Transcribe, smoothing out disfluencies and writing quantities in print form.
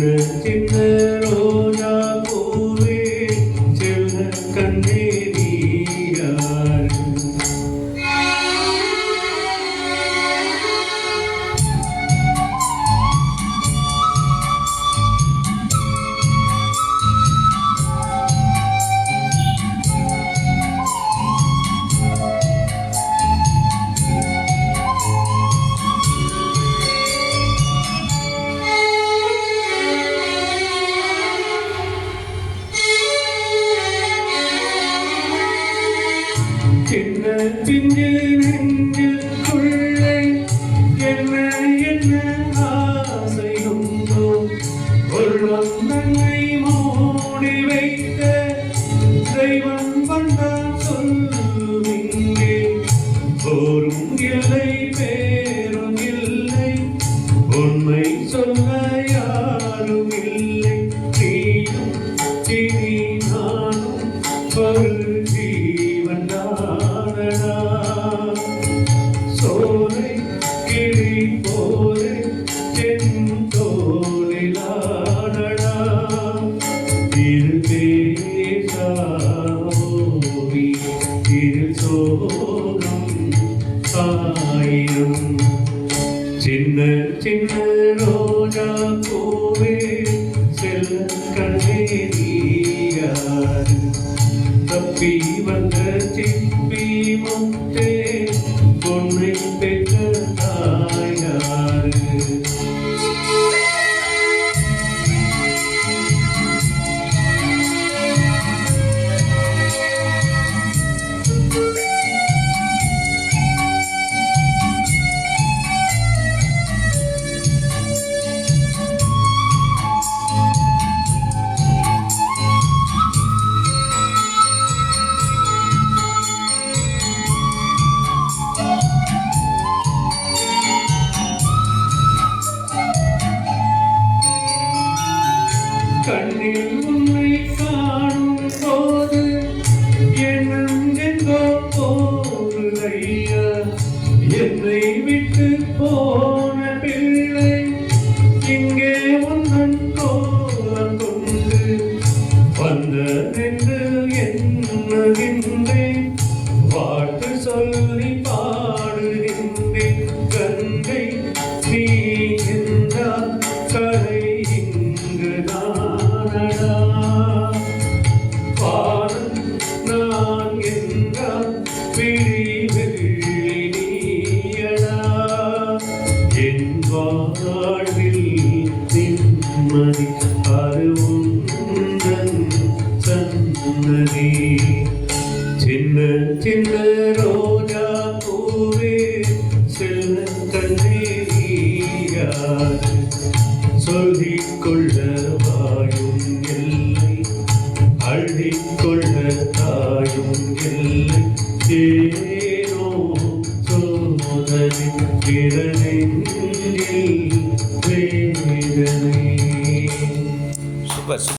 சின்ன சின்ன ரோஜா பூவே செல்ல கண்ணே நீயார். சின்ன பிஞ்சு நெஞ்சுக்குள்ளே என்ன என்ன ஆசையுண்டோ உள்ளம் தன்னை மூடி வைத்த தெய்வம் வந்தால் சொல்லுவிங்கே. போரும் இல்லை பேரும் இல்லை உண்மை சொல்ல யாரும் இல்லை. நீயும் இனி நானும் ஒரு ஜீவன்தானடா. சோலை கிளி போலே செந்தோலிலானடா. இரு தேசாவோவி இரு சோகம் ஆயிரம். சின்ன சின்ன ரோஜா பூவே செல்ல கண்ணே நீயார். தப்பி வந்த சிப்பி முத்தே பொன்னை பெற்ற தாயார். கண்ணில் உன்னை காணும் போது எண்ணெங்கோ போகுதையா. என்னை விட்டு போன பிள்ளை இங்கே உன்னன் கோலம் கொண்டு வந்ததென்று எண்ணுகின்றேன். வாழ்த்து சொல்லி பாடுகின்றேன். கங்கை நீ என்றால் கரை இங்குதானடா. பாரம் நான் என்றால் விழி வெள்ளி நீயடா. என் வாழ்வில் நிம்மதி அது உந்தன் சன்னதி. சின்ன சின்ன ரோஜா பூவே செல்ல கண்ணே நீயார். சொல்லிக் கொள்ள வாயும் இல்லை அள்ளிக்கொள்ள தாயும் இல்லை. ஏனோ சோதனை பிறனெஞ்சில் வேதனை. சூப்பர்.